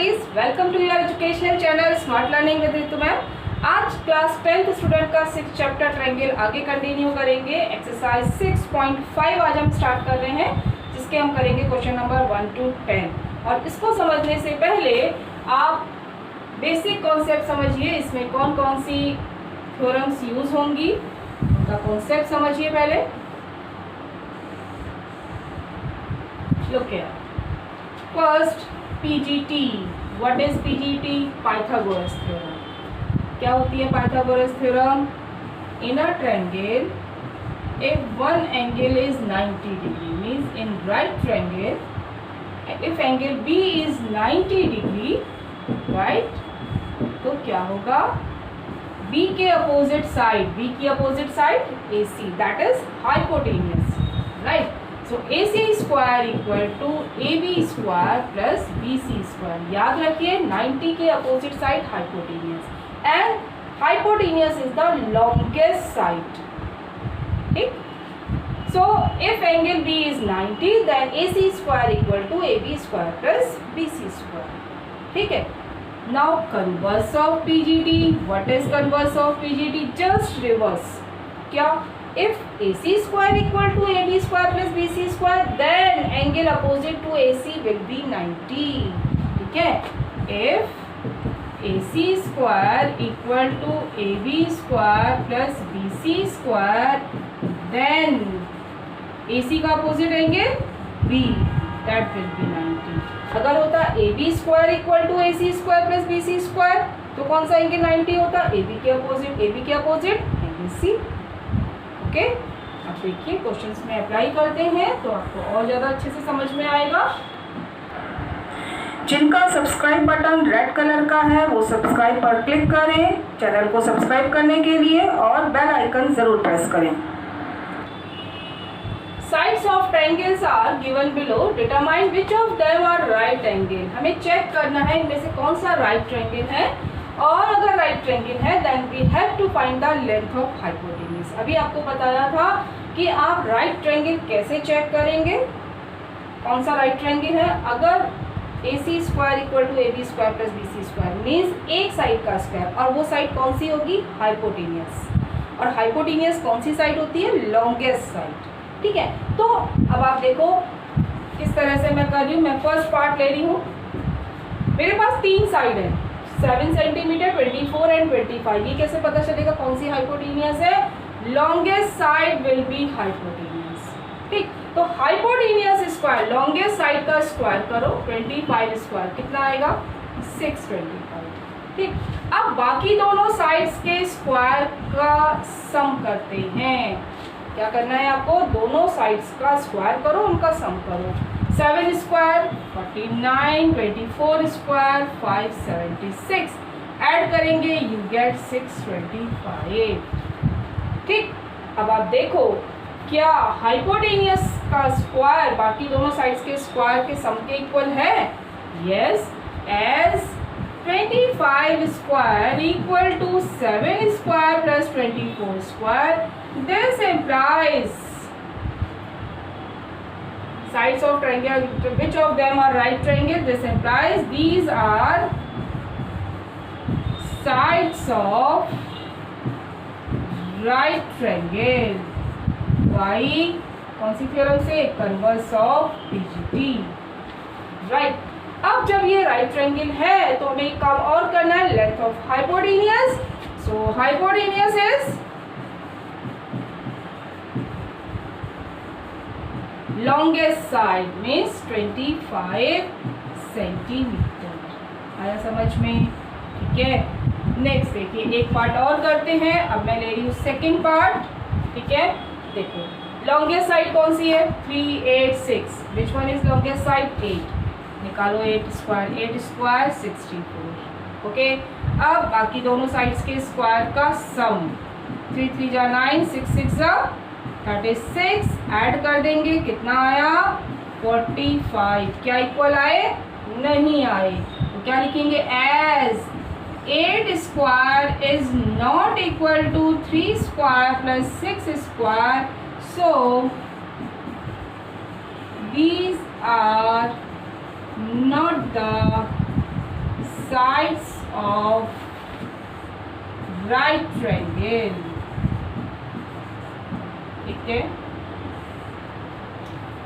buddies, welcome to your educational channel Smart Learning with Ritu ma'am. आज class 10th student का 6 chapter triangle आगे continue करेंगे। Exercise 6.5 आज हम स्टार्ट कर रहे हैं, जिसके हम करेंगे क्वेश्चन नंबर 1 to 10। और इसको समझने से पहले आप बेसिक कॉन्सेप्ट समझिए, इसमें कौन कौन सी थ्योरम्स यूज होंगी उनका कॉन्सेप्ट समझिए पहले। Look here. First, PGT. What is PGT? Pythagoras theorem. क्या होती है Pythagoras theorem? In a triangle, if one angle is 90 degree, means in right triangle, if angle B is 90 degree, right? तो क्या होगा? B के opposite side, B की opposite side AC, that is hypotenuse, right? So AC square equal to AB square plus BC square. याद रखिए 90 के opposite side hypotenuse and hypotenuse is the longest side. ठीक, so if angle B is 90 then AC square equal to AB square plus BC square. ठीक है, now converse of PGT। What is converse of PGT? Just reverse. क्या? If AC square equal to AB square plus BC square, then angle opposite to AC will be 90. ठीक है, if AC square equal to AB square plus BC square, then AC का opposite angle B, that will be 90. अगर होता AB square equal to AC square plus BC square, तो कौन सा angle 90 होता? AB के अपोजिट एंगल C। ओके, अब देखिए क्वेश्चंस में अप्लाई करते हैं तो आपको और ज़्यादा अच्छे से समझ में आएगा। जिनका सब्सक्राइब बटन रेड कलर का है वो सब्सक्राइब पर क्लिक करें चैनल को सब्सक्राइब करने के लिए और बेल आइकन जरूर प्रेस करें। Sides of triangles are given below, determine which of them are right angle. हमें चेक करना है इनमें से कौन सा राइट ट्रायंगल है, और अगर राइट ट्रायंगल है then we have to find the length of hypotenuse. अभी आपको बताया था कि आप राइट ट्रायंगल कैसे चेक करेंगे, कौन सा राइट ट्रायंगल है। अगर AC square equal to AB square plus BC square means एक साइड का स्क्वायर, और वो साइड कौन सी होगी? हाइपोटेनियस। और हाइपोटेनियस कौन सी साइड होती है? Longest side. ठीक है, तो अब आप देखो किस तरह से मैं कर रही हूँ। मैं फर्स्ट पार्ट ले रही हूँ, मेरे पास 3 साइड है, 7 सेंटीमीटर, 24 एंड 25। ये कैसे पता चलेगा कौन सी हाइपोटेनियस है? Longest side will be hypotenuse. ठीक, तो हाइपोटेनियस स्क्वायर लॉन्गेस्ट साइड का स्क्वायर करो, 25 स्क्वायर कितना आएगा? 625। ठीक, अब बाकी दोनों साइड्स के स्क्वायर का सम करते हैं। क्या करना है आपको? दोनों साइड्स का स्क्वायर करो, उनका सम करो। 7 स्क्वायर 49, 24 स्क्वायर 576, ऐड करेंगे यू गेट 625। ठीक, अब आप देखो क्या हाइपोटेनियस का स्क्वायर बाकी दोनों साइड्स के स्क्वायर के सम के इक्वल है? Yes, as 25 square equal to 7 square plus 24 square, this implies sides of triangle, which of them are right triangle? This implies these are sides of right triangle. Why? कौन सी theorem से? Converse of PGT। Right, अब जब ये right triangle है तो हमें एक काम और करना है, length of hypotenuse. So hypotenuse is longest side means 25 centimetre. आया समझ में? ठीक है, नेक्स्ट देखिए एक पार्ट और करते हैं। अब मैं ले रही हूँ सेकेंड पार्ट। ठीक है, देखो लॉन्गेस्ट साइड कौन सी है? 3, 8, 6। Which one is longest side? 8। निकालो 8 स्क्वायर 64। ओके, अब बाकी दोनों साइड्स के स्क्वायर का सम, 3 3 जा 9, 6 6 जा 36, ऐड कर देंगे कितना आया? 45। क्या इक्वल आए? नहीं आए, तो क्या लिखेंगे? As 8 square is not equal to 3 square plus 6 square, so these are not the sides of right triangle. ठीक है,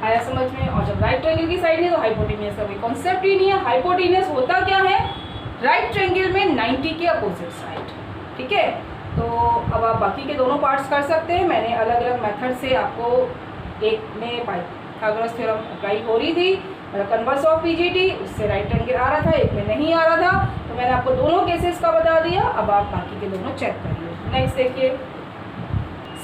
आया समझ में? और जब राइट ट्रायंगल की साइड है तो हाइपोटेनियस का कोई कॉन्सेप्ट ही नहीं है। हाइपोटेनियस होता क्या है? राइट ट्रायंगल में 90 के अपोजिट साइड। ठीक है, तो अब आप बाकी के दोनों पार्ट्स कर सकते हैं। मैंने अलग अलग मेथड से आपको, एक में पाइथागोरस थ्योरम अप्लाई हो रही थी, मतलब कन्वर्स ऑफ पीजीटी, उससे राइट ट्रायंगल आ रहा था, एक में नहीं आ रहा था, तो मैंने आपको दोनों केसेस का बता दिया। अब आप बाकी के दोनों चेक करिए। नेक्स्ट देखिए,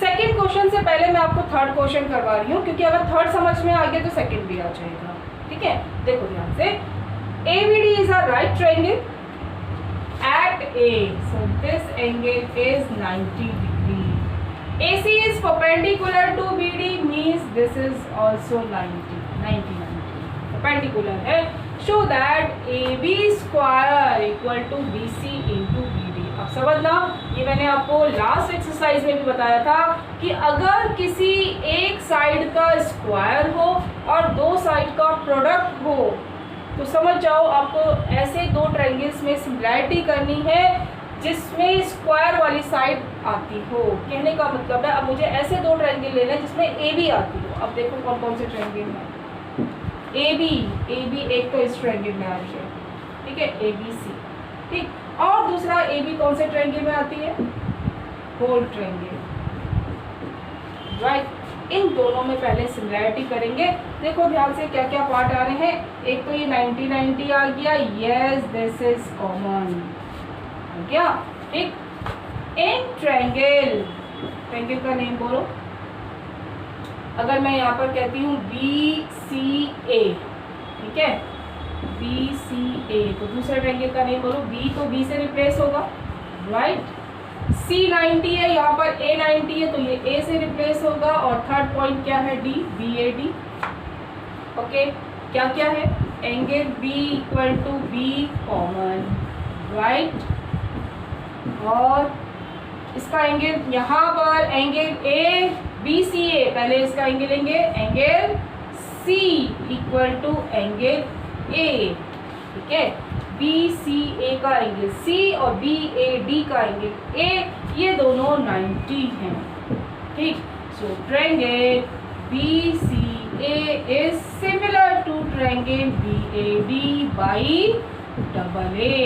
सेकेंड क्वेश्चन से पहले मैं आपको थर्ड क्वेश्चन करवा रही हूँ, क्योंकि अगर थर्ड समझ में आ गया तो सेकेंड भी आ जाएगा। ठीक है, देखो ध्यान से, ABD is a right triangle at A, so this angle is 90 degree. AC is perpendicular to BD, means this is also 90 perpendicular है। Show that AB square equal to BC into BD। अब समझना, ये मैंने आपको last exercise में भी बताया था कि अगर किसी एक साइड का स्क्वायर हो और दो साइड का प्रोडक्ट हो तो समझ जाओ आपको ऐसे दो ट्रायंगल्स में सिमिलैरिटी करनी है जिसमें स्क्वायर वाली साइड आती हो। कहने का मतलब है, अब मुझे ऐसे दो ट्रायंगल लेना है जिसमें ए बी आती हो। अब देखो कौन कौन से ट्रायंगल हैं। ए बी एक तो इस ट्रायंगल में आ रही है, ठीक है, ए बी सी, ठीक। और दूसरा ए बी कौन से ट्रायंगल में आती है? Whole triangle, right. इन दोनों में पहले सिमिलैरिटी करेंगे। देखो ध्यान से क्या क्या पार्ट आ रहे हैं। एक तो ये 90 आ गया, यस दिस इज कॉमन आ गया, ठीक। इन ट्रायंगल का नेम बोलो। अगर मैं यहाँ पर कहती हूँ BCA, ठीक है, BCA, तो दूसरे ट्रायंगल का नेम बोलो। B तो B से रिप्लेस होगा, राइट। C90 है, यहाँ पर A90 है, तो ये A से रिप्लेस होगा। और थर्ड पॉइंट क्या है? D, BAD। ओके, क्या क्या है? Angle B equal to B common, right. और इसका एंगल यहाँ पर एंगल ABCA, पहले इसका एंगल लेंगे, angle C equal to angle A, ठीक है। BCA का एंगल C और BAD का एंगल A, ये दोनों 90 हैं, ठीक। So triangle BCA is similar to triangle BAD by AA।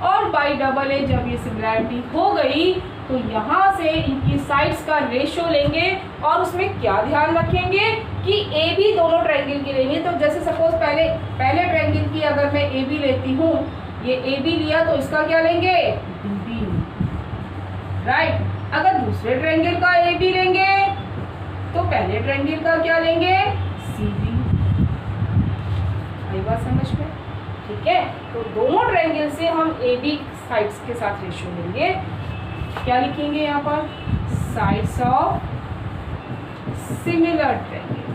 और बाई AA जब ये सिमिलैरिटी हो गई तो यहाँ से इनकी साइड्स का रेशियो लेंगे और उसमें क्या ध्यान रखेंगे कि AB दोनों ट्रायंगल की लेंगे। तो जैसे सपोज पहले ट्रायंगल की अगर मैं AB लेती हूँ, ये AB लिया तो इसका क्या लेंगे? DB, right. अगर दूसरे ट्रायंगल का AB लेंगे तो पहले ट्रायंगल का क्या लेंगे? CB। आई बात समझ में? ठीक है, तो दोनों ट्रायंगल से हम AB साइड्स के साथ रेशियो लेंगे। क्या लिखेंगे यहाँ पर? साइड्स ऑफ सिमिलर ट्रायंगल,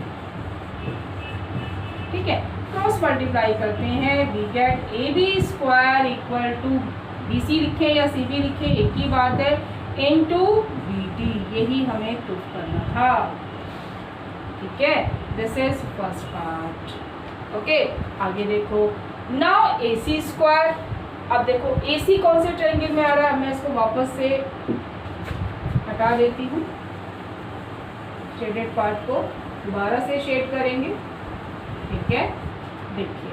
ठीक है। क्रॉस मल्टीप्लाई करते हैं, we get AB square equal to BC लिखे या CB लिखे, एक ही बात है, इनटू BD। यही हमें प्रूफ करना था, ठीक है। This is first part, okay. आगे देखो, नाउ AC स्क्वायर। अब देखो AC कौन से ट्रायंगल में आ रहा है, मैं इसको वापस से हटा देती हूँ, शेडेड पार्ट को दोबारा से शेड करेंगे, ठीक है। देखिए,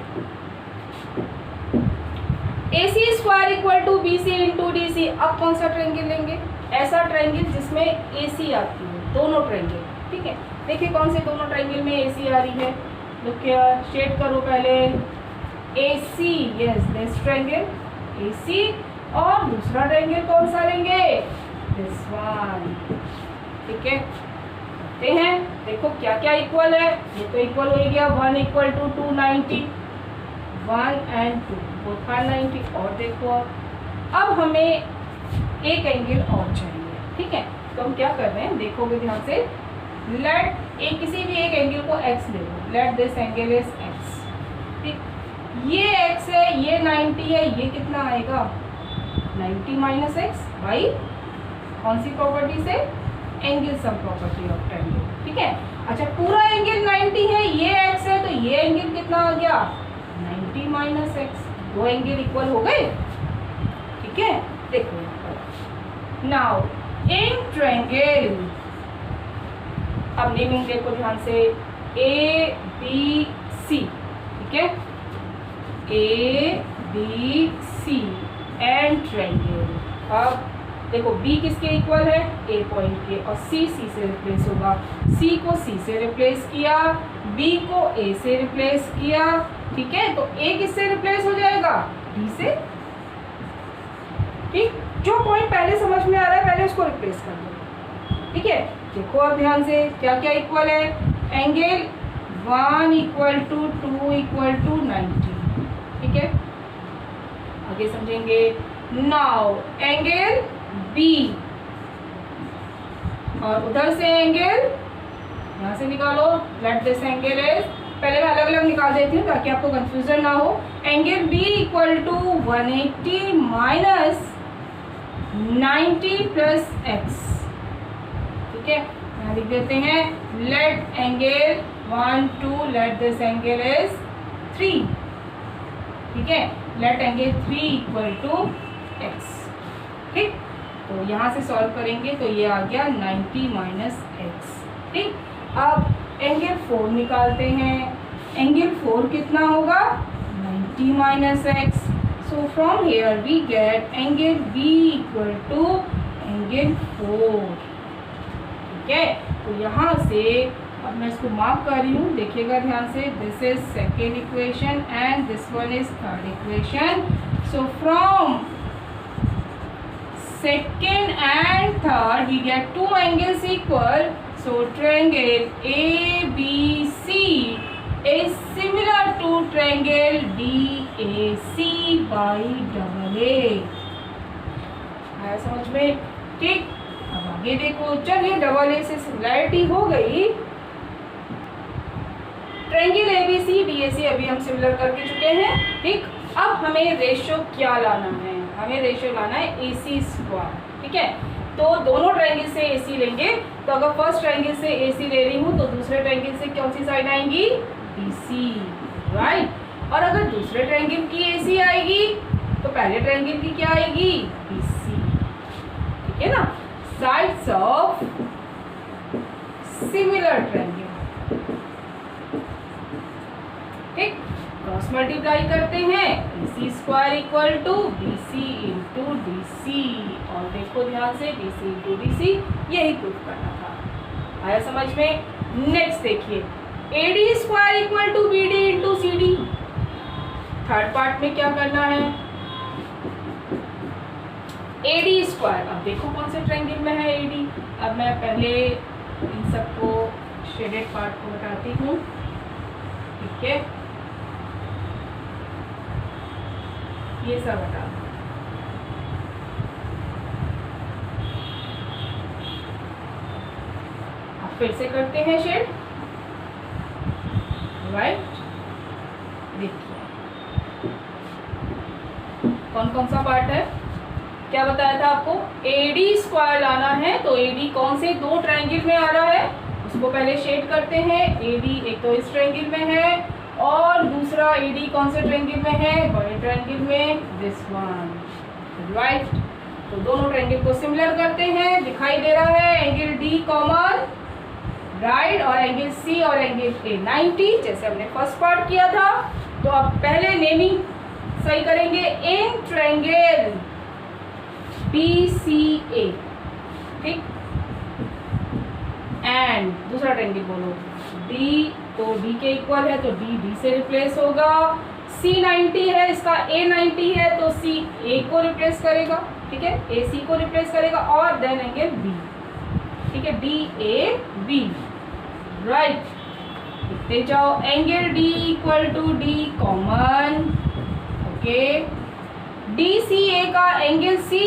AC square equal to BC into DC। अब कौन सा ट्रायंगल लेंगे? ऐसा ट्रायंगल जिसमें AC आती है, दोनों ट्रायंगल, ठीक है। देखिए कौन से दोनों ट्रायंगल में AC आ रही है। देखिए, शेड करो पहले, AC, yes this triangle AC। और दूसरा ट्रायंगल कौन सा लेंगे? दिस वन, ठीक है। करते हैं, देखो क्या क्या इक्वल है। ये तो इक्वल हो गया, 1 equal to 290, 1 and 2 both are 90। और देखो अब हमें एक एंगल और चाहिए, ठीक है। तो हम क्या कर रहे हैं, देखोगे ध्यान से, लेट किसी भी एक एंगल को x ले लो, let this angle is x, ठीक। ये x है, ये 90 है, ये कितना आएगा? 90 माइनस एक्स बाई कौन सी प्रॉपर्टी से? Angle sum property of triangle, ठीक है। अच्छा, पूरा एंगल 90 है, ये x है, तो ये एंगल कितना आ गया? 90 माइनस एक्स। दो एंगल इक्वल हो गए, ठीक है, देखो यहाँ पर नाउ इन ट्रायंगल, अब नेमिंग देखो ध्यान से, ए बी सी, ठीक है, A B C and triangle. अब देखो बी किसके इक्वल है, ए पॉइंट के, और सी से रिप्लेस होगा, सी को सी से रिप्लेस किया, बी को ए से रिप्लेस किया, ठीक है, तो ए किससे रिप्लेस हो जाएगा, बी से, ठीक, जो पॉइंट पहले समझ में आ रहा है पहले उसको रिप्लेस कर दो, ठीक है। देखो अब ध्यान से क्या क्या इक्वल है, angle 1 equal to 2 equal to 90, ठीक है, आगे समझेंगे। नाउ एंगल बी और उधर से एंगल यहाँ से निकालो, लेट दिस एंगल इज, पहले मैं अलग अलग निकाल देती हूँ ताकि आपको कंफ्यूजन ना हो। Angle B equal to 180 minus 90 plus x, ठीक है, यहाँ लिख देते हैं, let angle 1 2, let this angle is 3, ठीक है, let angle 3 equal to x, ठीक। तो यहाँ से सॉल्व करेंगे तो ये आ गया 90 माइनस एक्स, ठीक। अब एंगल 4 निकालते हैं, एंगल 4 कितना होगा, 90 minus x, so from here we get angle B equal to angle 4, ठीक है। तो यहाँ से अब मैं इसको मार्क कर रही हूँ, देखिएगा ध्यान से, this is second equation and this one is third equation. So from second and third we get two angles equal, so triangle ABC is similar to triangle DAC by double A, आया समझ में, ठीक। अब आगे देखो, चलिए double A से similarity हो गई, ट्रायंगल ABC DAC अभी हम सिमिलर करके चुके हैं, ठीक। अब हमें रेशियो क्या लाना है, हमें रेशियो लाना है AC स्क्वायर, ठीक है। तो दोनों ट्रायंगल से AC लेंगे, तो अगर फर्स्ट ट्रायंगल से AC ले रही हूँ तो दूसरे ट्रायंगल से कौन सी साइड आएंगी, BC, राइट। और अगर दूसरे ट्रायंगल की AC आएगी तो पहले ट्रायंगल की क्या आएगी, BC, ठीक है ना। साइड्स ऑफ सिमिलर ट्रायंगल, ठीक, क्रॉस मल्टीप्लाई करते हैं, AC square equal to BC into DC, और देखो ध्यान से BC इंटू DC, यही प्रूफ करना था, आया समझ में। नेक्स्ट देखिए, AD square equal to BD into CD, third part में क्या करना है, AD स्क्वायर, अब देखो कौन से ट्रायंगल में है AD। अब मैं पहले इन सबको शेडेड पार्ट को हटाती हूँ, ठीक है, ये सब हटा दो, अब फिर से करते हैं शेड, राइट। देखिए कौन कौन सा पार्ट है, क्या बताया था आपको, AD स्क्वायर लाना है, तो AD कौन से दो ट्रायंगल में आ रहा है उसको पहले शेड करते हैं। AD एक तो इस ट्रायंगल में है और दूसरा AD कौन से ट्रायंगल में है, बड़े ट्रायंगल में, दिस वन, राइट। तो दोनों ट्रायंगल को सिमिलर करते हैं, दिखाई दे रहा है एंगल D कॉमन, राइट, और एंगल C और एंगल A 90, जैसे हमने फर्स्ट पार्ट किया था। तो अब पहले नेमिंग सही करेंगे, इन ट्रायंगल BCA, ठीक, एंड दूसरा ट्रायंगल बोलो D, तो D के इक्वल है तो D से रिप्लेस होगा, C 90 है, इसका A 90 है तो C A को रिप्लेस करेगा, ठीक है, A C को रिप्लेस करेगा, और देन एंगल B, ठीक है, D A B, राइट। लिखते जाओ, angle D equal to D common, okay, DCA का एंगल C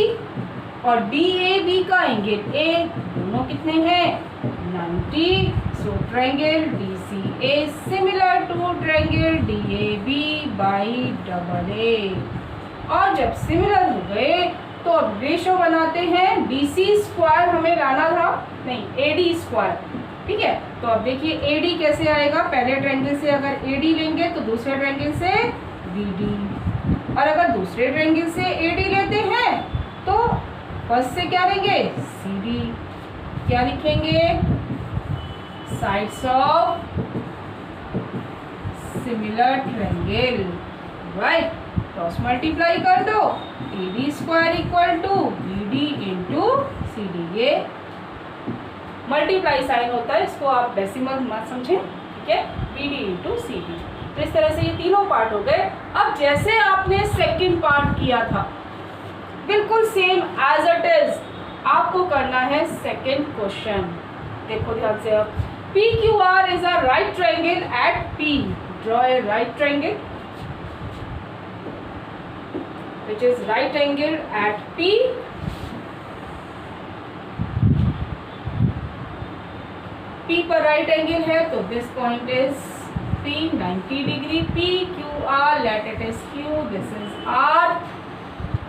और DAB का एंगल A दोनों कितने हैं, 90, so triangle DCA similar to triangle DAB by double A। और जब सिमिलर हो गए तो अब रेशो बनाते हैं, BC स्क्वायर हमें लाना था, नहीं AD स्क्वायर, ठीक है। तो अब देखिए AD कैसे आएगा, पहले ट्रायंगल से अगर AD लेंगे तो दूसरे ट्रायंगल से BD, और अगर दूसरे ट्रायंगल से AD लेते हैं तो फर्स्ट से क्या लेंगे, CD। क्या लिखेंगे, sides of similar triangle, right. Cross multiply कर दो, AD square equal to BD into CD। ये मल्टीप्लाई साइन होता है, इसको आप डेसिमल मत समझें, ठीक है। BD into CD। तो इस तरह से ये तीनों पार्ट हो गए। अब जैसे आपने सेकंड पार्ट किया था बिल्कुल सेम एज इट इज आपको करना है सेकंड क्वेश्चन। देखो ध्यान से, अब PQR is a right triangle eight P। Draw a right triangle which is right angle at P। P पर राइट एंगल है तो this point is P 90 degree. PQR, let it is Q, this is R।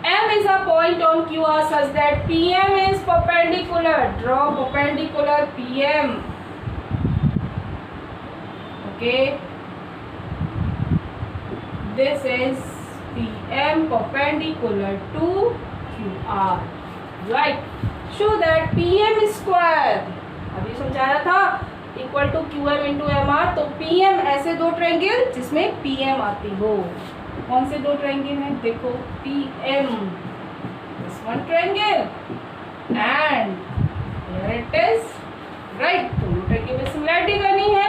M is a point on QR such that PM is perpendicular। Draw perpendicular PM, okay। This is PM perpendicular to QR, right। Show that PM square, अभी समझाया था, equal to QM into MR। तो PM ऐसे दो triangle जिसमें PM आती हो। कौन से दो ट्रायंगल हैं, देखो, PM this one triangle and here it is, right. दोनों ट्रायंगल में सिमिलरिटी करनी है,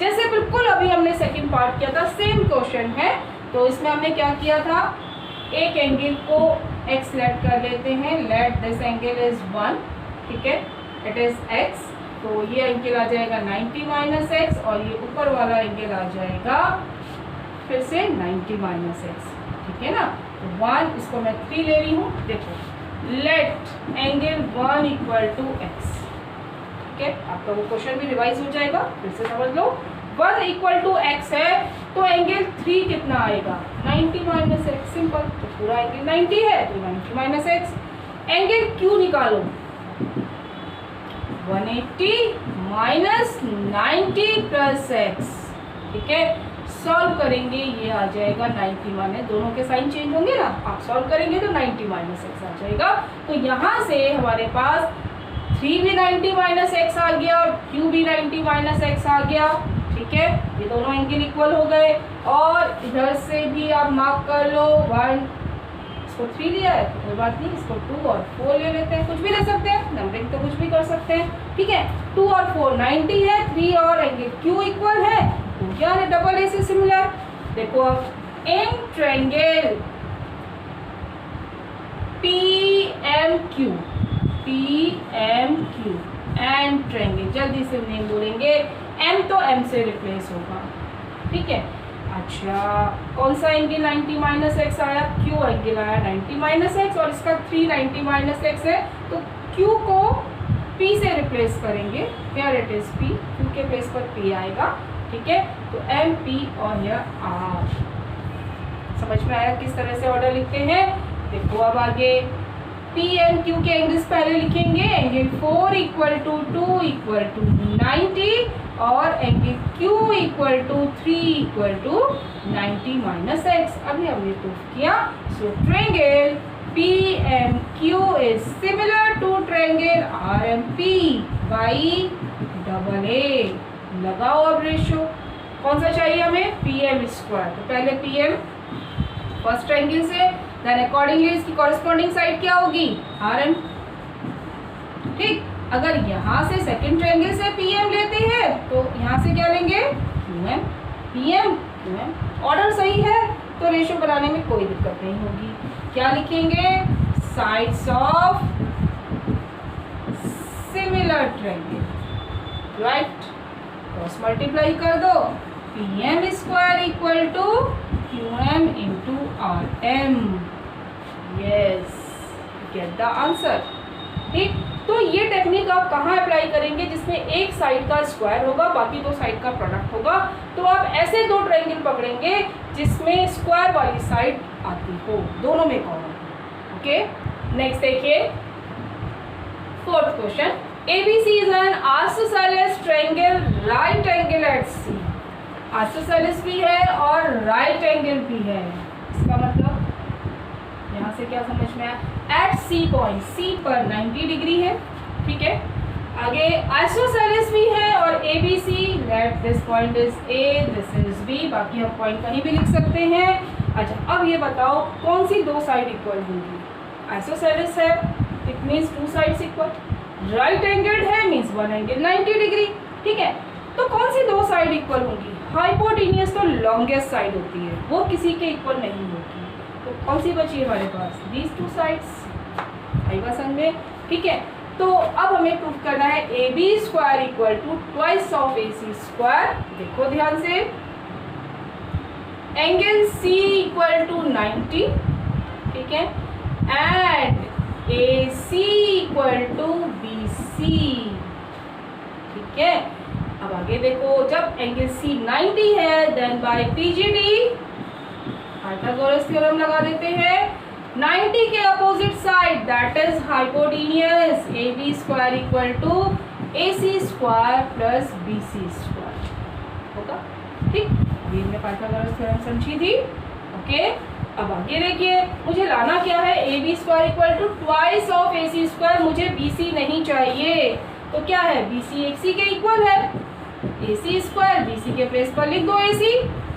जैसे बिल्कुल अभी हमने सेकंड पार्ट किया था, सेम क्वेश्चन है। तो इसमें हमने क्या किया था, एक एंगल को x लेट कर लेते हैं, लेट दिस एंगल इज 1, ठीक है, इट इज x। तो ये एंगल आ जाएगा 90 माइनस एक्स और ये ऊपर वाला एंगल आ जाएगा फिर से 90 माइनस एक्स, ठीक है ना। तो 1, इसको मैं 3 ले रही हूँ। देखो, let angle 1 equal to x, ठीक है। आपका वो क्वेश्चन भी रिवाइज हो जाएगा, फिर से समझ लो। 1 इक्वल टू एक्स है तो एंगल 3 कितना आएगा, 90 माइनस एक्स, सिंपल। तो पूरा एंगल 90 है तो 90 माइनस एक्स। एंगल क्यू निकालो, 180 माइनस 90 प्लस एक्स, ठीक है। सॉल्व करेंगे, ये आ जाएगा 90 माइनस, दोनों के साइन चेंज होंगे ना, आप सॉल्व करेंगे तो 90 माइनस एक्स आ जाएगा। तो यहाँ से हमारे पास 3 भी 90 माइनस एक्स आ गया और Q भी 90 माइनस एक्स आ गया, ठीक है। ये दोनों एंगल इक्वल हो गए। और इधर से भी आप मार्क कर लो, 1, इसको 3 लिया है तो कोई बात नहीं, इसको 2 और 4 ले लेते हैं, कुछ भी ले सकते हैं, नंबरिंग तो कुछ भी कर सकते हैं, ठीक है। 2 और 4 90 है, 3 और एंगल Q इक्वल है, तो क्या है, डबल ए से सिमिलर। देखो अब in triangle PMQ and triangle, जल्दी से नेम बोलेंगे, M तो M से रिप्लेस होगा, ठीक है। अच्छा, कौन सा एंगल 90 माइनस एक्स आया, Q एंगल आया 90 माइनस एक्स और इसका 3 90 माइनस एक्स है, तो Q को P से रिप्लेस करेंगे, here it is P, Q के प्लेस पर P आएगा, ठीक है। तो M P और यह R। समझ में आया किस तरह से ऑर्डर लिखते हैं। देखो अब आगे PMQ के एंगल्स पहले लिखेंगे, angle 4 equal to 2 equal to 90 और angle Q equal to 3 equal to 90 minus X. अभी हमने प्रूफ किया। So triangle PMQ is similar to triangle RMP by double A. लगाओ अब रेशियो, कौन सा चाहिए हमें, PM स्क्वायर। तो पहले PM फर्स्ट ट्रायंगल से, देन अकॉर्डिंगली इसकी कॉरेस्पॉन्डिंग साइड क्या होगी, RM, ठीक। अगर यहाँ से सेकंड ट्रायंगल से PM लेते हैं तो यहाँ से क्या लेंगे, QM, PM, QM। ऑर्डर सही है तो रेशियो बनाने में कोई दिक्कत नहीं होगी। क्या लिखेंगे, sides of similar triangle, right. Cross multiply कर दो, PM square equal to QM into RM। Yes, get the answer, ठीक। तो ये टेक्निक आप कहाँ अप्लाई करेंगे, जिसमें एक साइड का स्क्वायर होगा, बाकी दो साइड का प्रोडक्ट होगा। तो आप ऐसे दो ट्रायंगल पकड़ेंगे जिसमें स्क्वायर वाली साइड आती हो, दोनों में कॉमन, ओके। नेक्स्ट देखिए, fourth question, ABC is an isosceles triangle, right angle at C। Isosceles भी है और राइट एंगल भी है, इसका मतलब यहाँ से क्या समझ में आया? एट सी पॉइंट, सी पर 90 डिग्री है, ठीक है। आगे आइसोसेलेस भी है और A B C, let this point is A, this is B, बाकी हम पॉइंट कहीं भी लिख सकते हैं। अच्छा, अब ये बताओ कौन सी दो साइड इक्वल होंगी? आइसोसेलेस है, it means two sides equal. Right angled है, मीन्स वन एंगल 90 डिग्री, ठीक है। तो कौन सी दो साइड इक्वल होंगी? हाइपोटेनियस तो लॉन्गेस्ट साइड होती है, वो किसी के इक्वल नहीं होती। तो कौन सी बची है हमारे पास? These two sides. आई बात समझ में? ठीक है। तो अब हमें प्रूफ करना है A B square equal to twice of A C square. देखो ध्यान से, एंगल सी इक्वल टू 90, ठीक है, and A C equal to B C, ठीक है। अब आगे देखो, जब एंगल सी 90 है, then by PGD Pythagoras theorem लगा देते हैं। 90 के opposite side, that is hypotenuse, A B square equal to A C square plus B C square होगा, ठीक। ये हमने पाइथागोरस थ्योरम समझी थी, ओके। अब आगे देखिए, मुझे लाना क्या है? A B square equal to twice of A C square. मुझे बी सी नहीं चाहिए, तो क्या है? बी सी एक सी के इक्वल है, ए सी स्क्वायर, बी सी के प्लेस पर लिख दो A C,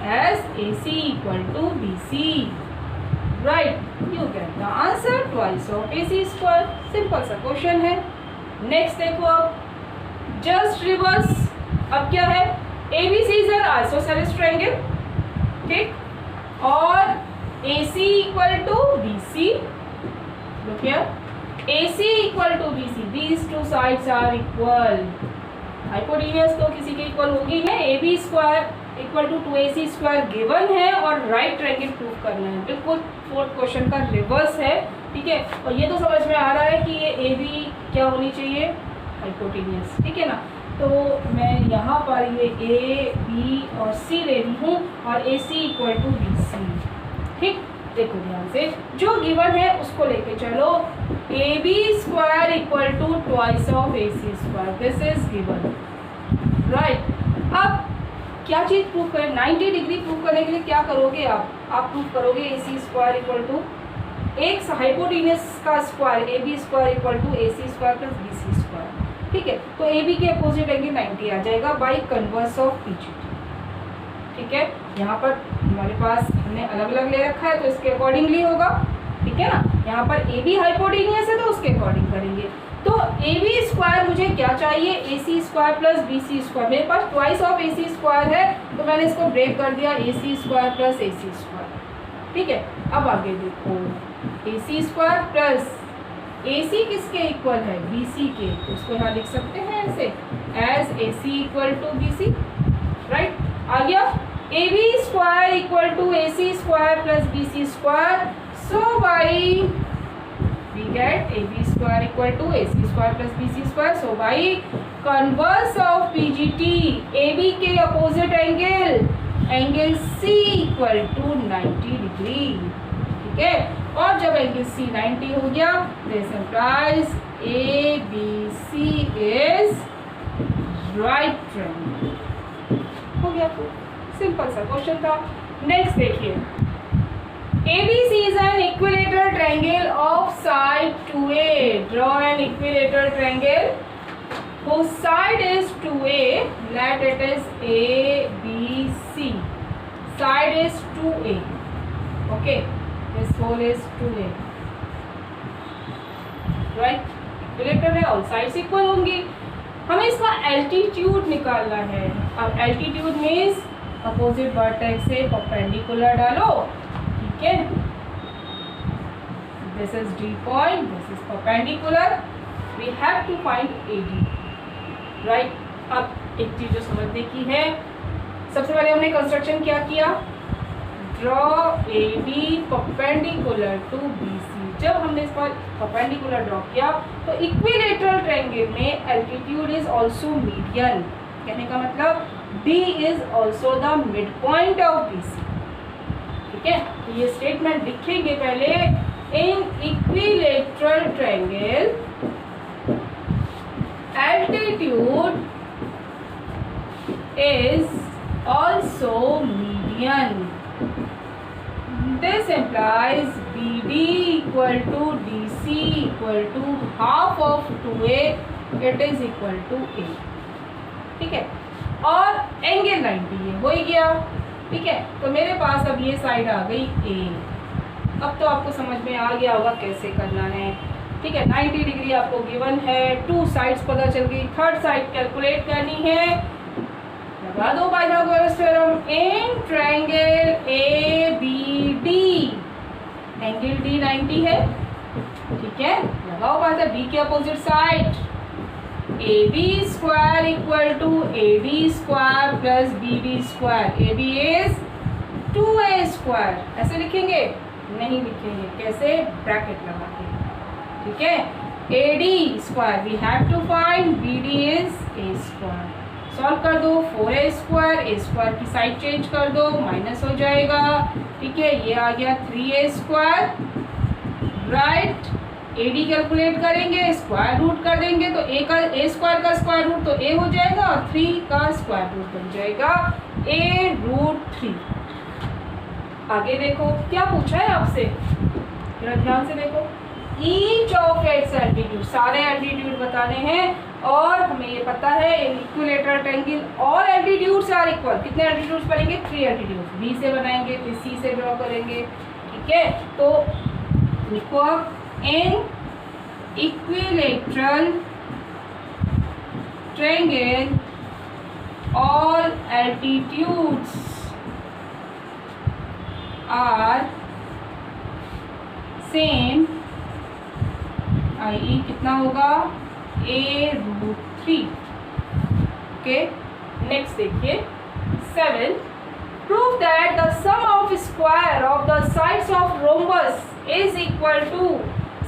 as A C equal to B C, right. You get the answer, twice of A C square. Simple सा क्वेश्चन है। नेक्स्ट देखो, अब जस्ट रिवर्स। अब क्या है? A B C is an isosceles triangle, ठीक, और A C equal to B C, look here, A C equal to B C, these two sides are equal. Hypotenuse तो किसी के इक्वल होगी है। A B square equal to 2ac square given है और right triangle proof करना है। बिल्कुल फोर्थ क्वेश्चन का रिवर्स है, ठीक है। और ये तो समझ में आ रहा है कि ये ए बी क्या होनी चाहिए? हाइपोटेनियस, ठीक है ना। तो मैं यहाँ पर ये ए बी और सी ले रही हूँ और A C equal to B C, ठीक। देखो ध्यान से, जो गिवन है उसको लेके चलो। A B square equal to twice of A C square, this is given, right. अब क्या चीज़ प्रूफ करें? 90 डिग्री प्रूफ करने के लिए क्या करोगे आप प्रूफ करोगे A C square equal to एक हाइपोटेनियस का square, A B square equal to A C square plus B C square, ठीक है। तो ए बी के अपोजिट एंगल 90 आ जाएगा बाई कन्वर्स ऑफ पीजीटी, ठीक है। यहाँ पर हमारे पास हमने अलग अलग ले रखा है तो इसके अकॉर्डिंगली होगा, ठीक है ना। यहाँ पर ए बी हाइपोटेनियस है तो उसके अकॉर्डिंग करेंगे। तो ए बी स्क्वायर मुझे क्या चाहिए? A C square plus B C square. मेरे पास twice of A C square है तो मैंने इसको ब्रेक कर दिया, A C square plus A C square, ठीक है। अब आगे देखो, ए सी स्क्वायर प्लस ए सी किसके इक्वल है? बी सी के, तो उसको यहाँ लिख सकते हैं ऐसे, as A C equal to B C, right. आ गया A B square equal to A C square plus B C square. So by we get ab square equal to ac square plus bc square. So by converse of PGT, AB के opposite angle C equal to 90 degree, ठीक है। और जब angle C 90 हो गया, this implies ABC is right triangle। हो गया, तो सिंपल सा क्वेश्चन था। नेक्स्ट देखिए, ABC is an equilateral triangle of side 2A. Draw an equilateral triangle whose side is 2A. Let it is ABC. Side is 2A. Okay, this whole is 2A. Right? Equilateral है, all sides equal होंगी। हमें इसका altitude निकालना है। अब altitude means opposite vertex से perpendicular डालो, okay, this is D point, this is perpendicular, we have to find AD, right। अब एक चीज जो समझने की है, सबसे पहले हमने कंस्ट्रक्शन क्या किया? Draw AB perpendicular to BC। जब हमने इस पर परपेंडिकुलर ड्रॉ किया तो इक्विलेटरल ट्रायंगल में एल्टीट्यूड इज आल्सो मीडियन, कहने का मतलब D is also the mid point of BC, ठीक है। तो ये स्टेटमेंट लिखेंगे पहले, in equilateral triangle altitude is also median. This implies BD equal to DC equal to half of 2A, it is equal to A। ठीक है, और angle 90 है, हो ही गया। ठीक है, तो मेरे पास अब ये साइड आ गई A। अब तो आपको समझ में आ गया होगा कैसे करना है। ठीक है, 90 डिग्री आपको गिवन है, 2 साइड्स पता चल गई, थर्ड साइड कैलकुलेट करनी है। लगा दो Pythagoras theorem in triangle ABD। Angle D 90 है। ठीक है, लगाओ पाइथागोरस B के opposite side, AB square equal to AD square plus BD square. AB is 2A square. ऐसे लिखेंगे? नहीं लिखेंगे, कैसे? ब्रैकेट लगा के। ठीक है, AD square we have to find, BD is A square. Solve कर दो, 4A स्क्वायर, A स्क्वायर की साइड चेंज कर दो, माइनस हो जाएगा। ठीक है, ये आ गया 3A square, right. AD calculate करेंगे, स्क्वायर रूट कर देंगे तो A स्क्वायर का स्क्वायर रूट तो A हो जाएगा और 3 का स्क्वायर रूट बन जाएगा A√3। आगे देखो क्या पूछा है आपसे, जरा ध्यान से देखो। ईच ऑफ इट्स एल्टीट्यूड, सारे एल्टीट्यूड बताने हैं और हमें ये पता है इक्विलेटरल ट्रायंगल और एल्टीट्यूड्स आर इक्वल। कितने एल्टीट्यूड्स बनेंगे? 3 एल्टीट्यूड्स। B से बनाएंगे, फिर C से ड्रॉ करेंगे। ठीक है, तो लिखो in equilateral triangle all altitudes are same, i.e. कितना होगा? A√3। ओके, नेक्स्ट देखिए 7। Prove that the sum of square of the sides of rhombus is equal to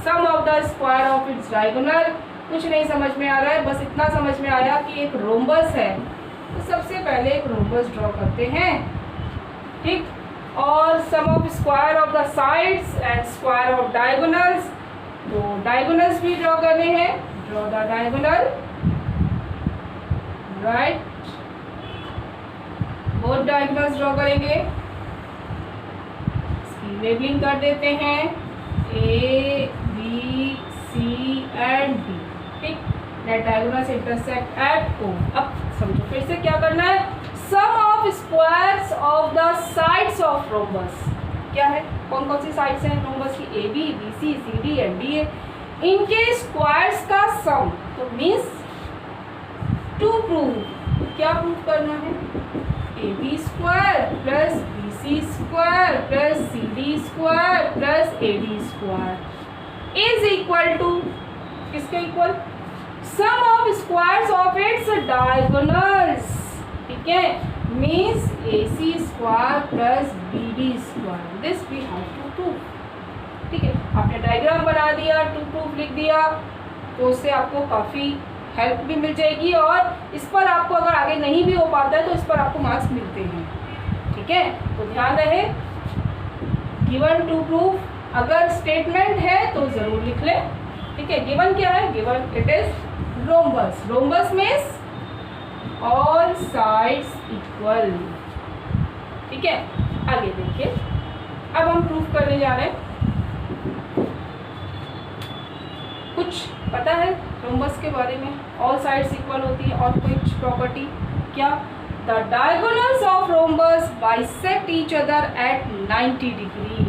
sum of the square of its diagonal. कुछ नहीं समझ में आ रहा है, बस इतना समझ में आया कि एक रोम्बस है, तो सबसे पहले एक रोम्बस ड्रॉ करते हैं। ठीक, और sum of square of the sides and square of diagonals, तो डायगोनल्स भी ड्रॉ करने हैं। Draw the diagonal, right, both diagonals draw करेंगे। इसकी लेबलिंग कर देते हैं A, B, C and D। ठीक, that diagonals intersect at O। अब समझो फिर से क्या करना है। Sum of squares of the sides of rhombus, क्या है? कौन कौन सी साइड्स हैं रोम्बस की? AB, BC, CD and DA। इनके स्क्वायर्स का सम, तो मीन्स टू प्रूव, क्या प्रूव करना है? AB square plus BC square plus CD square plus AD square is equal to, किसके इक्वल? Sum of squares of its diagonals. ठीक है, means AC square plus BD square. This we have to prove. ठीक है, आपने diagram बना दिया, to proof लिख दिया, तो उससे आपको काफ़ी हेल्प भी मिल जाएगी और इस पर आपको अगर आगे नहीं भी हो पाता है तो इस पर आपको मार्क्स मिलते हैं। ठीक है, तो ध्यान रहे, गिवन टू प्रूफ अगर स्टेटमेंट है तो ज़रूर लिख लें। ठीक है, गिवन क्या है? Given it is rhombus. Rhombus means all sides equal. ठीक है, आगे देखिए, अब हम प्रूफ करने जा रहे हैं। कुछ पता है रोम्बस के बारे में? ऑल साइड्स इक्वल होती है और कुछ प्रॉपर्टी क्या? The diagonals of rhombus bisect each other at 90 degree.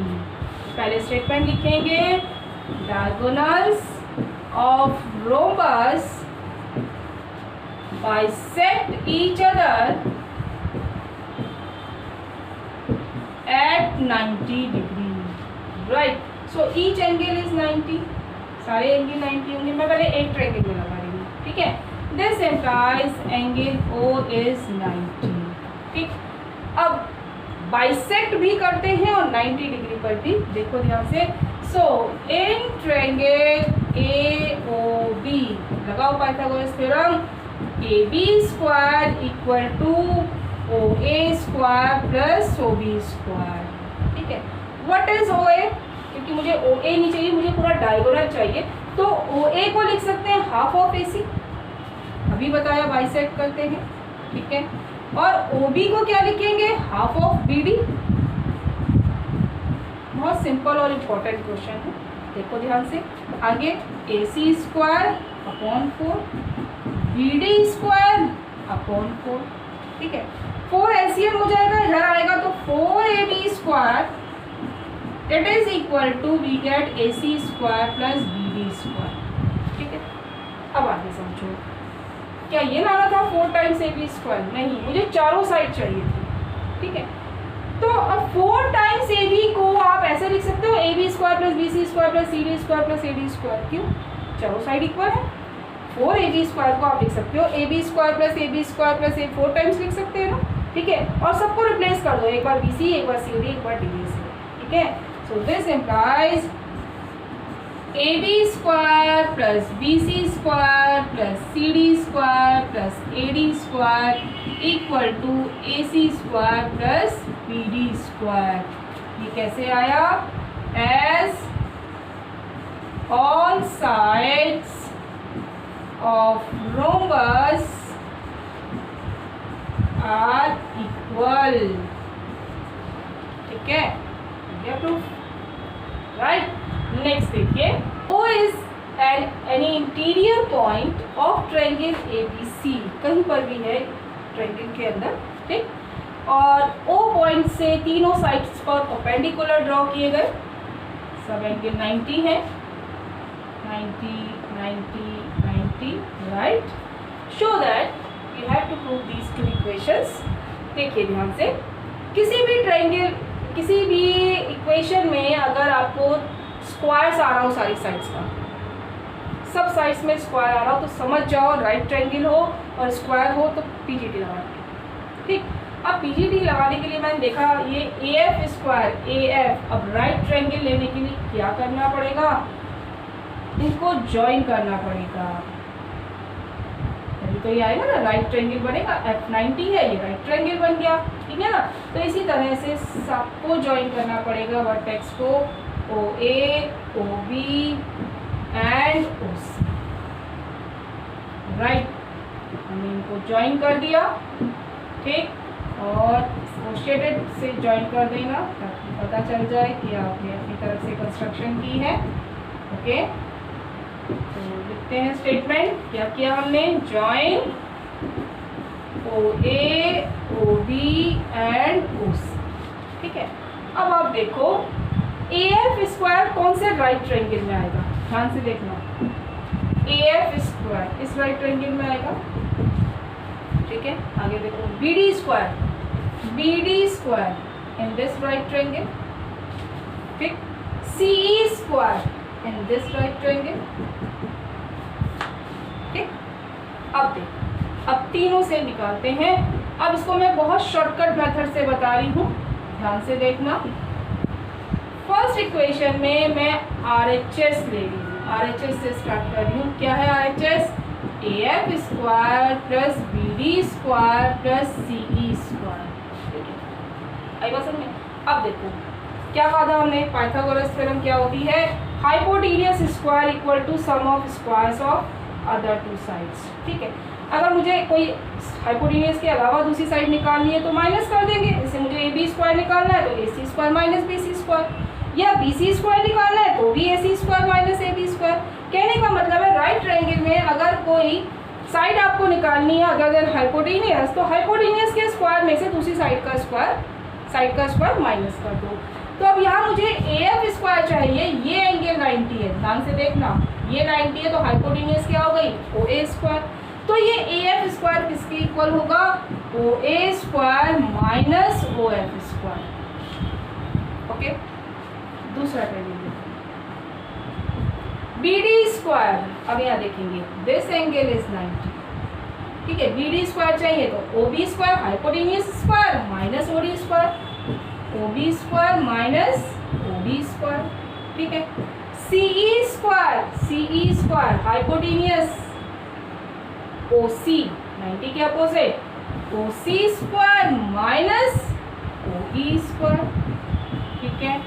पहले स्टेटमेंट लिखेंगे, diagonals of rhombus bisect each other at 90 degree, right? So each angle is 90, सारे एंगल 90 होंगे। मैं पहले एक ट्रायंगल में लगा रही हूँ। ठीक है, this implies angle O is 90। ठीक, अब बाइसेक्ट भी करते हैं और 90 डिग्री पर भी, देखो ध्यान से। सो इन ट्रायंगल AOB लगाओ Pythagoras theorem, AB square equal to OA square plus OB square. ठीक है, व्हाट इज OA? क्योंकि मुझे OA नहीं चाहिए, मुझे पूरा डायगोनल चाहिए, तो OA को लिख सकते हैं हाफ ऑफ AC, अभी बताया बाइसेक्ट करते हैं। ठीक है, और OB को क्या लिखेंगे? Half of BD। बहुत सिंपल और इम्पोर्टेंट क्वेश्चन है, देखो ध्यान से। आगे AC square upon 4 BD square upon 4, ठीक है। 4 LCM हो जाएगा, इधर आएगा तो 4AB square it is equal to we get AC square plus BD square, ठीक है। अब आगे समझो, क्या ये लाना था 4 टाइम्स AB स्क्वायर? नहीं, मुझे चारों साइड चाहिए थी, ठीक है। तो अब 4 टाइम्स AB को आप ऐसे लिख सकते हो AB square plus BC square plus CD square plus AD square, क्यों? चारों साइड इक्वल है। 4AB स्क्वायर को आप लिख सकते हो AB square plus AB square plus A 4 times लिख सकते हैं ना, ठीक है। और सबको रिप्लेस कर दो, एक बार BC, एक बार CD, एक बार DD से, ठीक है। So this implies AB square plus BC square plus CD square plus AD square equal to AC square plus BD square. ये कैसे आया? As all sides of rhombus are equal, ठीक है, प्रूफ, राइट। नेक्स्ट देखिए, O is any interior point of triangle ABC, कहीं पर भी है ट्रायंगल के अंदर, ठीक। और O पॉइंट से तीनों साइड्स पर परपेंडिकुलर ड्रॉ किए गए, सब एंगल 90 है, 90 90 90, right. Show that you have to prove these two equations. देखिए ध्यान से, किसी भी ट्रायंगल, किसी भी इक्वेशन में अगर आपको स्क्वायर्स आ रहा हो सारी साइड्स का, सब साइड्स में स्क्वायर आ रहा हो तो समझ जाओ राइट ट्रायंगल हो और स्क्वायर हो तो PGT लगा, ठीक। अब PGT लगाने के लिए मैंने देखा ये AF स्क्वायर AF, अब राइट ट्रायंगल लेने के लिए क्या करना पड़ेगा? इनको ज्वाइन करना पड़ेगा, तो ये आएगा ना, राइट ट्रायंगल बनेगा। F90 है, ये राइट ट्रायंगल बन गया, ठीक है ना। तो इसी तरह से सबको ज्वाइन करना पड़ेगा, वर्टेक्स को OA OB and OC, right. हमने इनको ज्वाइन कर दिया, ठीक, और एसोसिएटेड से ज्वाइन कर देना ताकि पता चल जाए कि आपने अपनी तरफ से कंस्ट्रक्शन की है, ओके। तो लिखते हैं स्टेटमेंट, क्या किया हमने? Join OA OB and OC, ठीक है। अब आप देखो AF स्क्वायर कौन से राइट ट्रायंगल में आएगा? ध्यान से देखना, AF स्क्वायर इस राइट ट्रायंगल में आएगा, ठीक है। आगे देखो BD square in this right triangle, ठीक। CE square in this right triangle, ठीक। अब देखो, अब तीनों से निकालते हैं। अब इसको मैं बहुत शॉर्टकट मेथड से बता रही हूँ, ध्यान से देखना। फर्स्ट इक्वेशन में मैं RHS ले रही हूँ, RHS से स्टार्ट कर रही हूँ। क्या है RHS? AF square plus BD square plus CE square, ठीक है। आई बात समझ में? अब देखो क्या कहा था हमने, पाइथागोरस थ्योरम क्या होती है? Hypotenuse square equal to sum of squares of other two sides, ठीक है। अगर मुझे कोई हाइपोटेनियस के अलावा दूसरी साइड निकालनी है तो माइनस कर देंगे। जैसे मुझे AB स्क्वायर निकालना है तो AC square minus BC square, या BC स्क्वायर निकालना है तो भी AC square minus AB square. कहने का मतलब है राइट ट्रायंगल में अगर कोई साइड आपको निकालनी है अदर देन हाइपोटेनियस, तो हाइपोटेनियस के स्क्वायर में से दूसरी साइड का स्क्वायर माइनस कर दो। तो अब यहाँ मुझे AF स्क्वायर चाहिए, ये एंगल 90 है, ध्यान से देखना, ये 90 है तो हाइपोटेनियस क्या हो गई? OA square. तो ये AF स्क्वायर किसके इक्वल होगा? OA square minus OF square, okay. दूसरा ट्रायंगल BD स्क्वायर, अब यहाँ देखेंगे दिस एंगल इज 90, ठीक है। BD स्क्वायर चाहिए तो OB square hypotenuse square minus OD square, OB square minus OB square, ठीक है। CE स्क्वायर हाइपोटेनियस OC 90 के opposite, OC square minus OE square, ठीक है।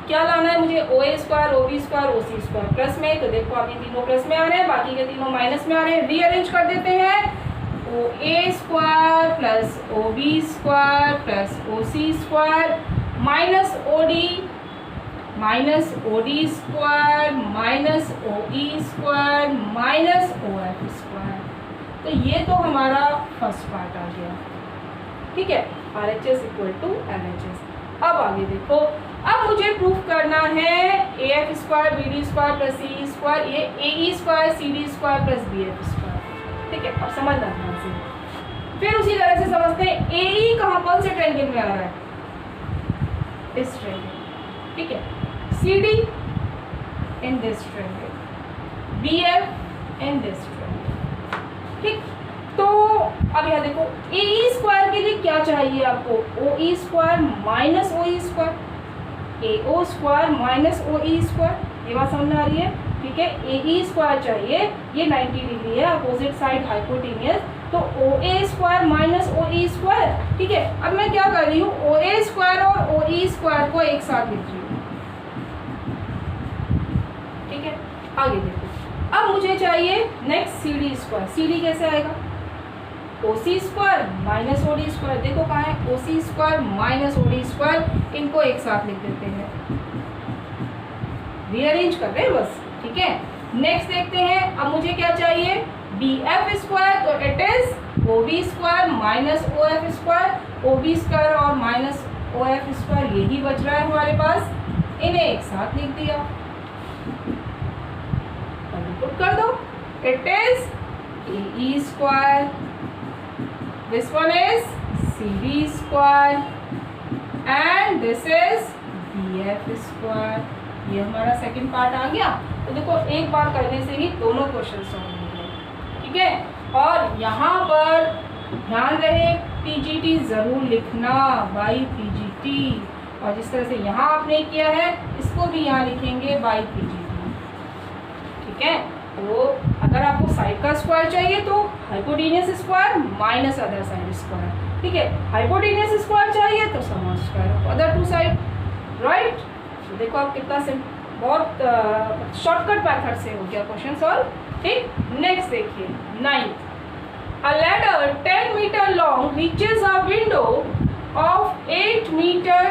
क्या लाना है मुझे? OA square OB square OC square plus में, तो देखो आप ये तीनों प्लस में आ रहे हैं, बाकी के तीनों माइनस में आ रहे हैं। रीअरेंज कर देते हैं, OA square plus OB square plus OC square minus OD minus O D square minus O E square minus O F square. तो ये तो हमारा फर्स्ट पार्ट आ गया, ठीक है, R H S equal to L H S. अब आगे देखो, अब मुझे प्रूफ करना है A F square B D square plus C E square, ये A E square C D square plus B F square, ठीक है। अब समझना ध्यान से, फिर उसी तरह से समझते हैं ए ई कहाँ कौन से ट्रायंगल में आ रहा है, इस ट्रायंगल, ठीक है, C D in this triangle, B F in this triangle, ठीक। तो अब यहाँ देखो ए ई स्क्वायर के लिए क्या चाहिए आपको, ओ E square minus O E square, ए O square minus O E square, ये बात समझ में आ रही है, ठीक है। ए ई स्क्वायर चाहिए, ये 90 डिग्री है, अपोजिट साइड हाइपोटेनियस, तो ओ ए square minus O E square, ठीक है। अब मैं क्या कर रही हूँ, ओ ए स्क्वायर और ओ ई स्क्वायर को एक साथ लिख रही हूँ, ठीक है। आगे देखो, अब मुझे चाहिए next C D square, C D कैसे आएगा, O C square minus O D square, देखो कहाँ है, O C square minus O D square, इनको एक साथ लिख देते हैं, रीअरेंज कर रहे हैं बस, ठीक है। नेक्स्ट देखते हैं, अब मुझे क्या चाहिए, बी एफ स्क्वायर, तो it is O B square minus O F square, O B square और माइनस ओ एफ स्क्वायर यही बच रहा है हमारे पास, इन्हें एक साथ लिख दिया, पुट कर दो, it is a E square, this one is CD square and this is BF square। ये हमारा सेकंड पार्ट आ गया। तो देखो एक बार करने से ही दोनों क्वेश्चन सॉल्व हो गए, ठीक है। और यहाँ पर ध्यान रहे PGT ज़रूर लिखना, बाई PGT, और जिस तरह से यहाँ आपने किया है इसको भी यहाँ लिखेंगे बाई PGT, ठीक है। तो अगर आपको साइड का स्क्वायर चाहिए तो hypotenuse square minus other side square, ठीक है। हाइपोटेनियस स्क्वायर चाहिए तो sum square of other two side, right. तो देखो आप कितना बहुत शॉर्टकट मेथड से हो गया क्वेश्चन सॉल्व, ठीक। नेक्स्ट देखिए 9th, a ladder 10 metre long reaches a window of 8 metre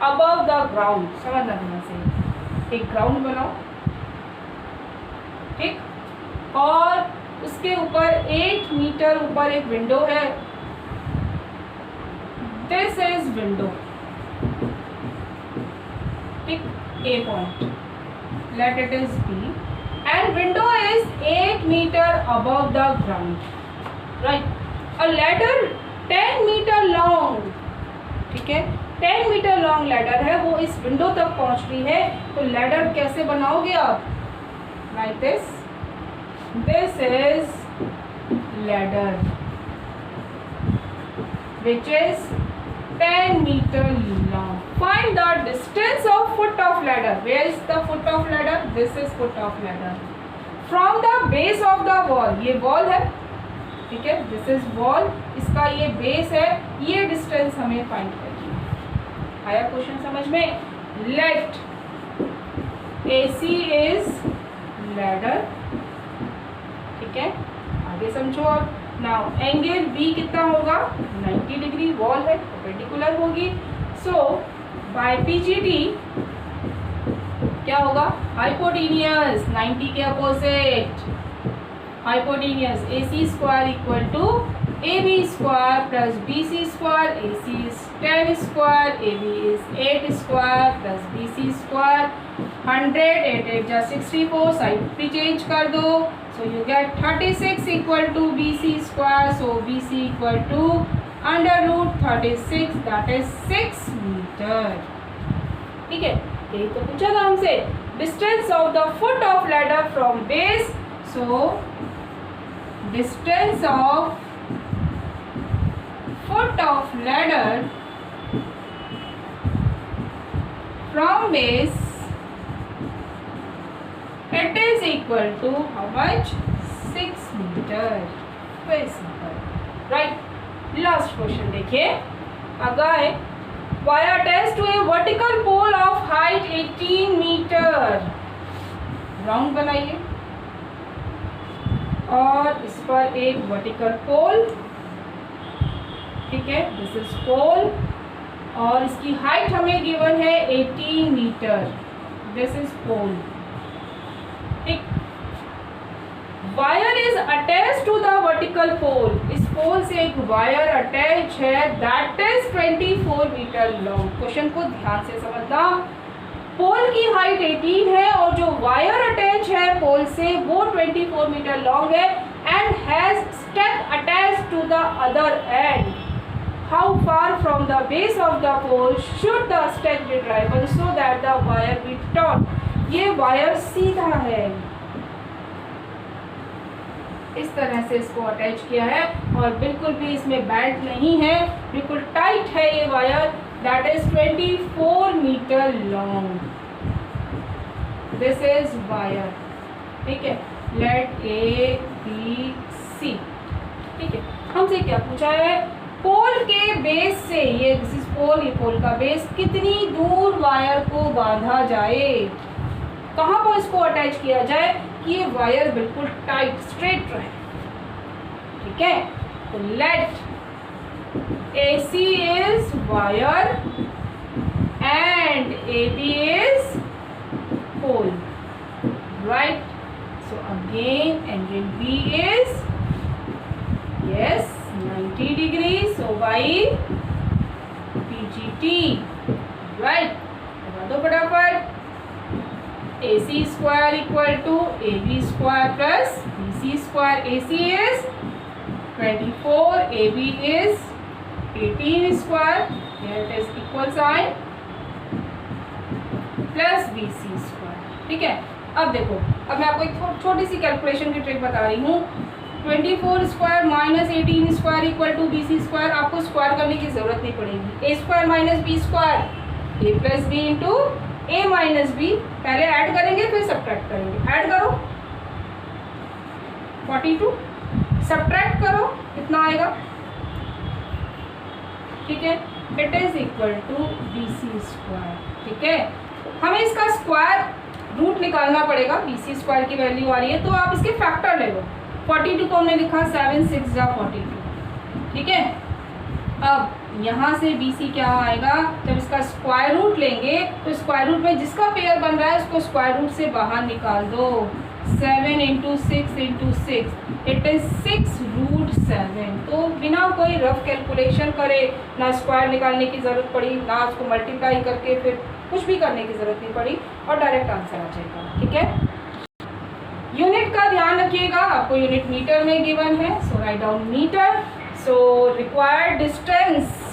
above the ground. समझना ध्यान से, एक ग्राउंड बनाओ, ठीक, और उसके ऊपर 8 मीटर ऊपर एक विंडो है, दिस इज विंडो, ठीक, a point, let it is B, and window is 8 metre above the ground, right. A ladder 10 metre long, ठीक है, 10 मीटर लॉन्ग लैडर है, वो इस विंडो तक पहुंच रही है। तो लैडर कैसे बनाओगे आप, like this is ladder which is 10 meter long. Find the distance of foot of ladder. Where is the foot of ladder? This is foot of ladder from the base of the wall. ये wall है, ठीक है, this is wall, इसका ये base है, ये distance हमें find करनी है। आया क्वेश्चन समझ में? Let AC is ladder, ठीक है, आगे समझो। अब नाउ एंगल बी कितना होगा, 90 डिग्री, वॉल है, परपेंडिकुलर होगी। सो बाय पीजीटी क्या होगा, हाइपोटेनियस 90 के opposite, hypotenuse AC square equal to AB square plus BC square, AC is 10 square, AB is 8 square plus BC square, 100, 8 8 जा 64, साइड भी चेंज कर दो, so you get 36 equal to BC square, so BC equal to under root 36, that is 6 metre, ठीक है। यही तो पूछा था हमसे, distance of the foot of ladder from base, so distance of foot of ladder from base, it is equal to how much, 6 meter, very simple, right। last question देखिए, a guy wire attached to a vertical pole of height 18 meter, round बनाइए और इस पर एक vertical पोल, ठीक है, this is पोल, और इसकी हाइट हमें गिवन है 18 मीटर, दिस इज पोल। ठीक, wire is attach to the vertical pole, इस पोल से एक वायर अटैच है that is 24 metre long. Question को ध्यान से समझना, पोल की हाइट 18 है और जो वायर अटैच है पोल से वो 24 मीटर लॉन्ग है and has stake attach to the other end. How far from the base of the pole should the stake be driven so that the wire be taut. ये wire सीधा है, इस तरह से इसको अटैच किया है और बिल्कुल भी इसमें बैंड नहीं है, बिल्कुल टाइट है ये wire that is 24 metre long. This is wire. ठीक है, लेट ए बी सी। ठीक है, हमसे क्या पूछा है, पोल के बेस से, ये दिस इज पोल, ये पोल का बेस, कितनी दूर वायर को बांधा जाए, कहाँ पर इसको अटैच किया जाए कि ये वायर बिल्कुल टाइट स्ट्रेट रहे। ठीक है, तो let AC is wire and AB is pole, right. So again angle B is yes 90 degree, so by PGT, right। बता दो फटाफट, AC square equal to AB square plus BC square। AC is 24, AB is 18 square, here it is equal sign, plus BC square। ठीक है, अब देखो, अब मैं आपको एक छोटी सी कैलकुलेशन की ट्रिक बता रही हूँ। 24 square minus 18 square equal to BC square, आपको स्क्वायर करने की जरूरत नहीं पड़ेगी। A square minus B square, A plus B into A minus B, पहले ऐड करेंगे फिर सब्ट्रैक्ट करेंगे। ऐड करो 42, सब्ट्रैक्ट करो कितना आएगा। ठीक है, it is equal to BC square. ठीक है, हमें इसका स्क्वायर रूट निकालना पड़ेगा, BC स्क्वायर की वैल्यू आ रही है तो आप इसके फैक्टर ले लो। 42 को हमने लिखा 7 6 जा 42। ठीक है, अब यहाँ से BC क्या आएगा, जब इसका स्क्वायर रूट लेंगे तो स्क्वायर रूट में जिसका पेयर बन रहा है उसको स्क्वायर रूट से बाहर निकाल दो। 7 into 6 into 6, it is 6 root 7। तो बिना कोई रफ कैलकुलेशन करे, ना स्क्वायर निकालने की ज़रूरत पड़ी, ना उसको मल्टीप्लाई करके फिर कुछ भी करने की ज़रूरत नहीं पड़ी और डायरेक्ट आंसर आ जाएगा। ठीक है, यूनिट का ध्यान रखिएगा, आपको यूनिट मीटर में गिवन है, so right down metre. So required distance,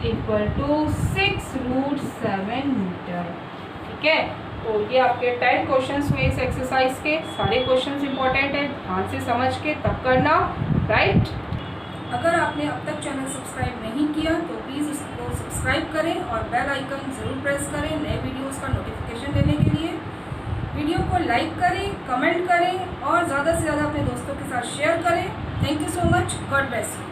equal to 6 root 7 metre. ठीक है, तो ये आपके 10 क्वेश्चंस में इस एक्सरसाइज के सारे क्वेश्चंस इंपॉर्टेंट है, ध्यान से समझ के तब करना, राइट। अगर आपने अब तक चैनल सब्सक्राइब नहीं किया तो प्लीज़ उसको सब्सक्राइब करें और बेल आइकन ज़रूर प्रेस करें नए वीडियोस का नोटिफिकेशन देने के लिए। वीडियो को लाइक करें, कमेंट करें और ज़्यादा से ज़्यादा अपने दोस्तों के साथ शेयर करें। Thank you so much, God bless you.